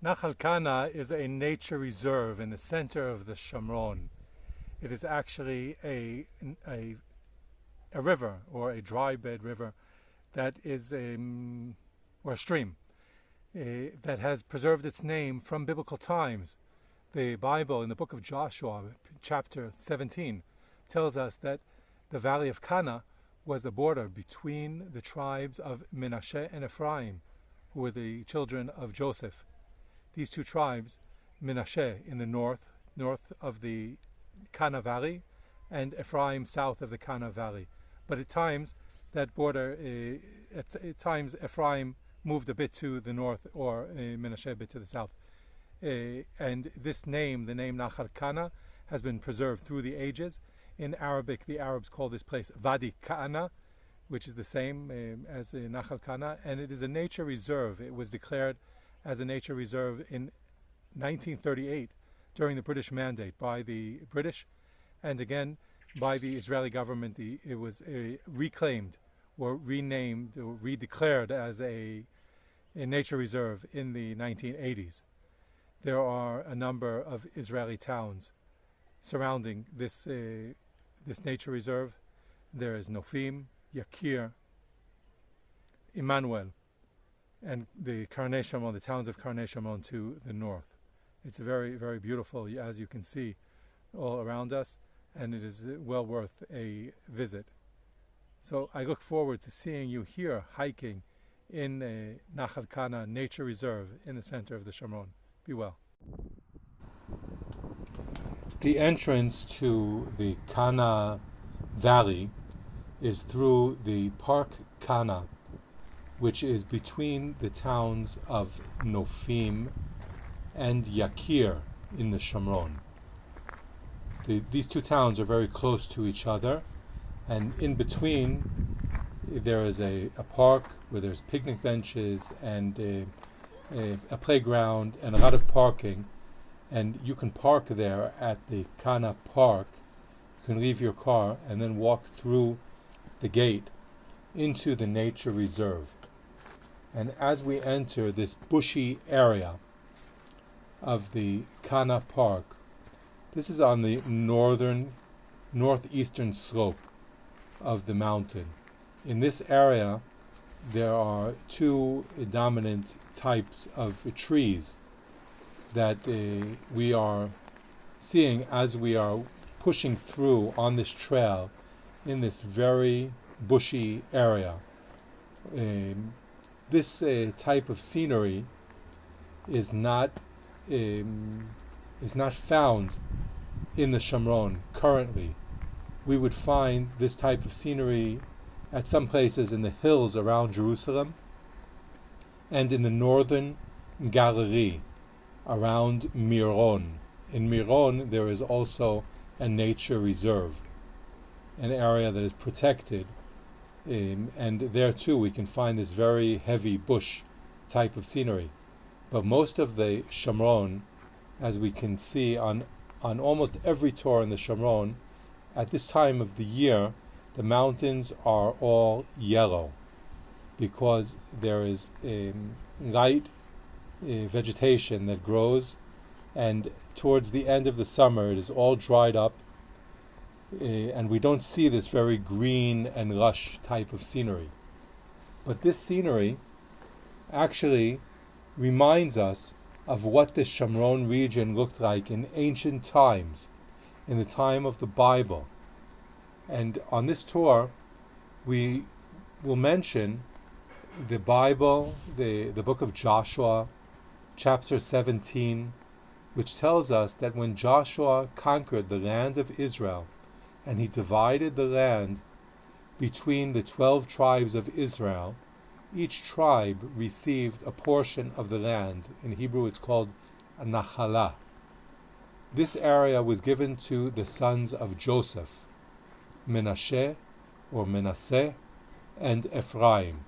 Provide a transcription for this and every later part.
Nachal Kana is a nature reserve in the center of the Shomron. It is actually a river, or a dry bed river, that is or a stream that has preserved its name from biblical times. The Bible, in the book of Joshua, chapter 17, tells us that the valley of Kana was the border between the tribes of Menashe and Ephraim, who were the children of Joseph. These two tribes, Menashe in the north of the Kana Valley, and Ephraim south of the Kana Valley. But at times, that border, at times Ephraim moved a bit to the north, or Menashe a bit to the south. And this name, the name Nachal Kana, has been preserved through the ages. In Arabic, the Arabs call this place Wadi Kana, which is the same as Nachal Kana, and it is a nature reserve. It was declared as a nature reserve in 1938 during the British Mandate by the British, and again by the Israeli government. It was reclaimed or renamed or redeclared as a nature reserve in the 1980s. There are a number of Israeli towns surrounding this nature reserve. There is Nofim, Yakir, Emmanuel, and the Karnei Shomron, the towns of Karnei Shomron to the north. It's very, very beautiful, as you can see, all around us, and it is well worth a visit. So I look forward to seeing you here hiking in Nachal Kana Nature Reserve in the center of the Shomron. Be well. The entrance to the Kana Valley is through the Park Kana, which is between the towns of Nofim and Yakir in the Shomron. These two towns are very close to each other, and in between there is a park where there's picnic benches and a playground and a lot of parking, and you can park there at the Kana Park. You can leave your car and then walk through the gate into the nature reserve. And as we enter this bushy area of the Kana Park, this is on the northeastern slope of the mountain. In this area, there are two dominant types of trees that we are seeing as we are pushing through on this trail in this very bushy area. This type of scenery is not found in the Shomron currently. We would find this type of scenery at some places in the hills around Jerusalem and in the northern Galilee around Miron. In Miron there is also a nature reserve, an area that is protected, and there too we can find this very heavy bush type of scenery. But most of the Shomron, as we can see on almost every tour in the Shomron, at this time of the year the mountains are all yellow because there is light vegetation that grows, and towards the end of the summer it is all dried up, and we don't see this very green and lush type of scenery. But this scenery actually reminds us of what the Shomron region looked like in ancient times, in the time of the Bible. And on this tour, we will mention the Bible, the book of Joshua, chapter 17, which tells us that when Joshua conquered the land of Israel, and he divided the land between the 12 tribes of Israel, each tribe received a portion of the land. In Hebrew it's called a Nachala. This area was given to the sons of Joseph, Menashe or Menasseh, and Ephraim.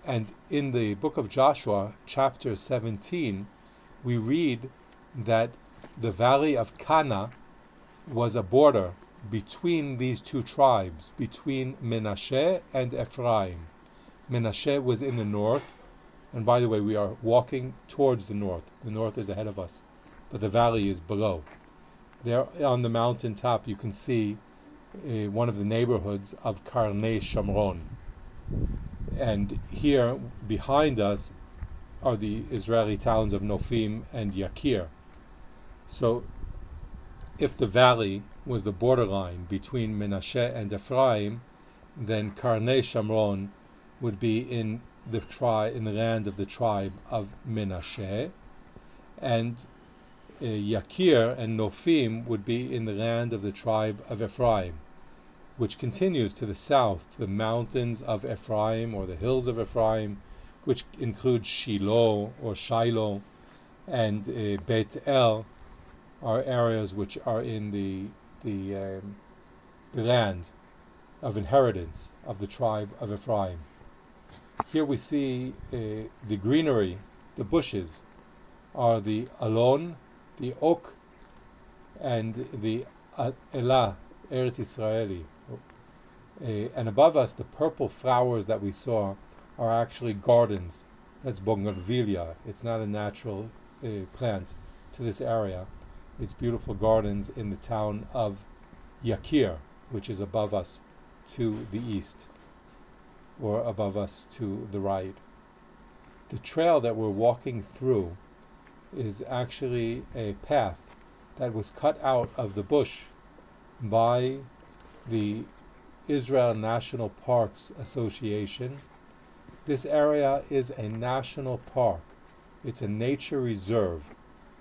And in the book of Joshua, chapter 17, we read that the valley of Kana was a border between these two tribes, between Menashe and Ephraim. Menashe was in the north, And by the way, we are walking towards the north. The north is ahead of us, but the valley is below. There on the mountain top, you can see one of the neighborhoods of Karnei Shomron. And here behind us are the Israeli towns of Nofim and Yakir. So if the valley was the borderline between Menashe and Ephraim, then Karnei Shomron would be in the land of the tribe of Menashe, and Yakir and Nofim would be in the land of the tribe of Ephraim, which continues to the south, the mountains of Ephraim or the hills of Ephraim, which include Shiloh or Shiloh, and Beit El, are areas which are in the land of inheritance of the tribe of Ephraim. Here we see the greenery, the bushes, are the alon, the oak, and the elah, Eretz Israeli. And above us, the purple flowers that we saw are actually gardens. That's bougainvillea. It's not a natural plant to this area. It's beautiful gardens in the town of Yakir, which is above us to the east, or above us to the right. The trail that we're walking through is actually a path that was cut out of the bush by the Israel National Parks Association. This area is a national park. It's a nature reserve,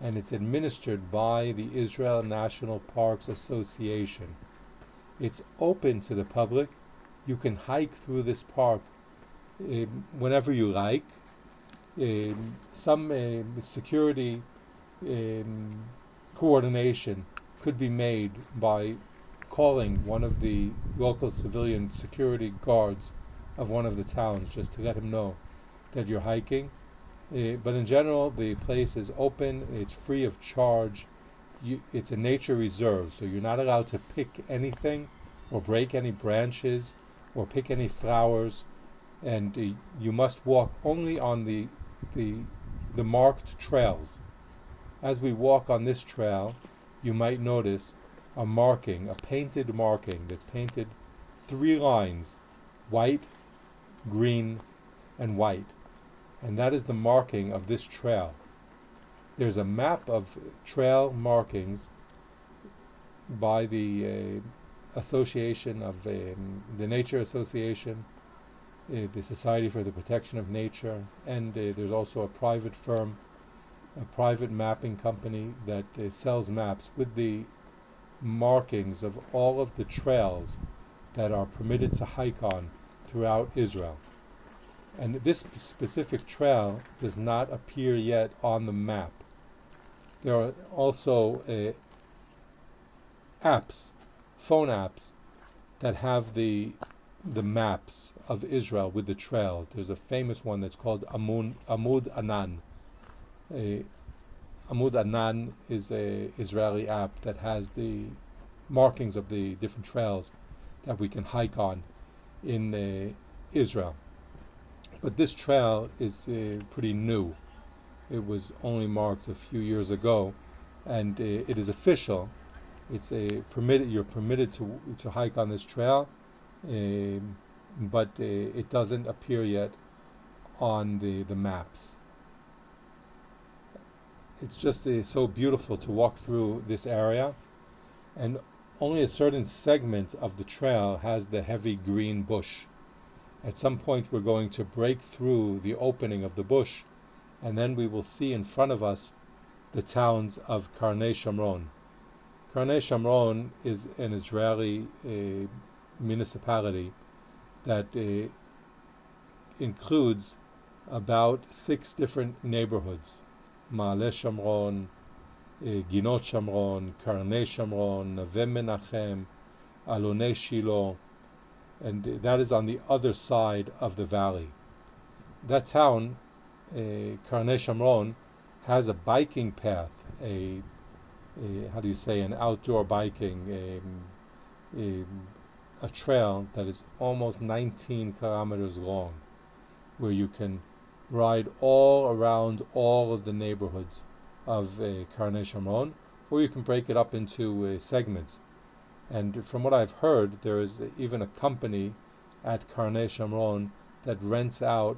and it's administered by the Israel National Parks Association. It's open to the public. You can hike through this park whenever you like. Some security coordination could be made by calling one of the local civilian security guards of one of the towns, just to let him know that you're hiking. But in general, the place is open. It's free of charge. It's a nature reserve, so you're not allowed to pick anything or break any branches or pick any flowers, and you must walk only on the marked trails. As we walk on this trail, you might notice a marking, a painted marking that's painted 3 lines, white, green, and white. And that is the marking of this trail. There's a map of trail markings by the association of the Nature Association, the Society for the Protection of Nature, and there's also a private firm, a private mapping company that sells maps with the markings of all of the trails that are permitted to hike on throughout Israel. And this specific trail does not appear yet on the map. There are also apps, phone apps, that have the maps of Israel with the trails. There's a famous one that's called Amud Anan. Amud Anan is a Israeli app that has the markings of the different trails that we can hike on in Israel. But this trail is pretty new. It was only marked a few years ago, and it is official. It's you're permitted to hike on this trail, but it doesn't appear yet on the maps. It's just so beautiful to walk through this area, and only a certain segment of the trail has the heavy green bush. At some point we're going to break through the opening of the bush, and then we will see in front of us the towns of Karnei Shomron. Karnei Shomron is an Israeli municipality that includes about 6 different neighborhoods: Ma'ale Shomron, Ginot Shomron, Karnei Shomron, Neve Menachem, Alonei Shiloh, and that is on the other side of the valley. That town, Karnei Shomron, has a biking path, an outdoor biking, a trail that is almost 19 kilometers long, where you can ride all around all of the neighborhoods of Karnei Shomron, or you can break it up into segments. And from what I've heard, there is even a company at Karnei Shomron that rents out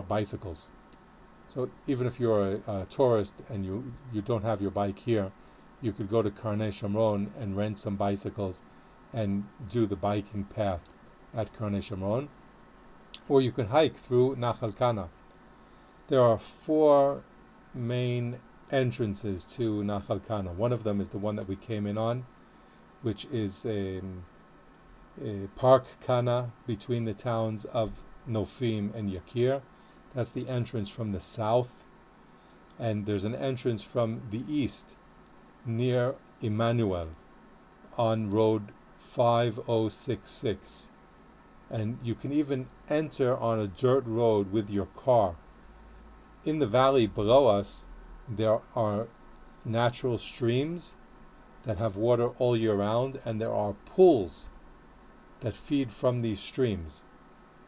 bicycles. So even if you're a tourist and you don't have your bike here, you could go to Karnei Shomron and rent some bicycles and do the biking path at Karnei Shomron. Or you can hike through Nachal Kana. There are 4 main entrances to Nachal Kana. One of them is the one that we came in on, which is a Park Kana between the towns of Nofim and Yakir. That's the entrance from the south. And there's an entrance from the east near Emmanuel on road 5066. And you can even enter on a dirt road with your car. In the valley below us, there are natural streams that have water all year round, and there are pools that feed from these streams.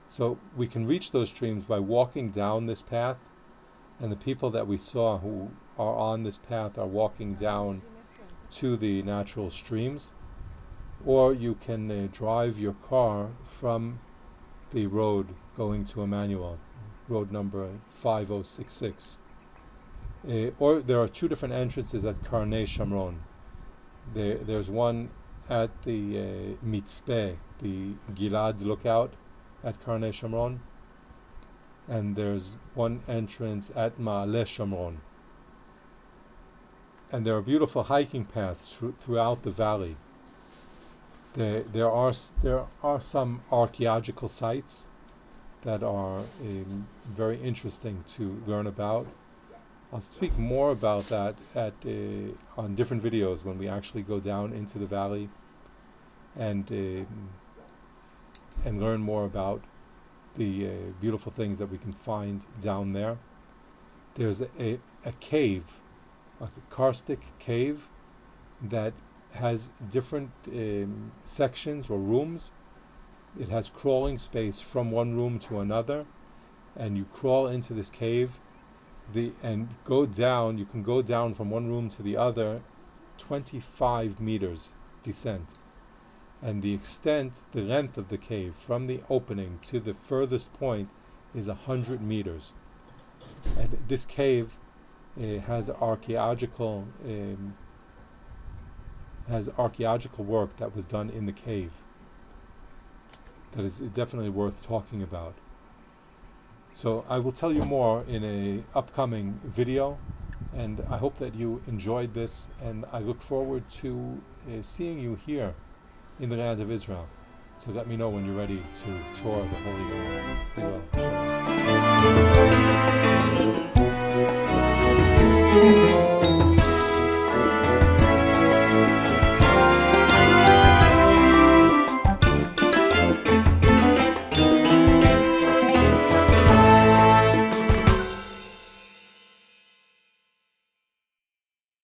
So we can reach those streams by walking down this path, and the people that we saw who are on this path are walking down to the natural streams. Or you can drive your car from the road going to Emmanuel, road number 5066. Or there are 2 different entrances at Karnei Shomron. There's one at the Mitzpeh, the Gilad lookout at Karnei Shomron, and there's one entrance at Ma'aleh Shomron. And there are beautiful hiking paths throughout the valley. There are some archaeological sites that are very interesting to learn about. I'll speak more about that on different videos when we actually go down into the valley and learn more about the beautiful things that we can find down there. There's a cave, a karstic cave, that has different sections or rooms. It has crawling space from one room to another, and you crawl into this cave and go down. You can go down from one room to the other, 25 meters descent. And the length of the cave from the opening to the furthest point is 100 meters. And this cave has archaeological work that was done in the cave that is definitely worth talking about. So I will tell you more in an upcoming video, and I hope that you enjoyed this, and I look forward to seeing you here in the land of Israel. So let me know when you're ready to tour the Holy Land. Be well.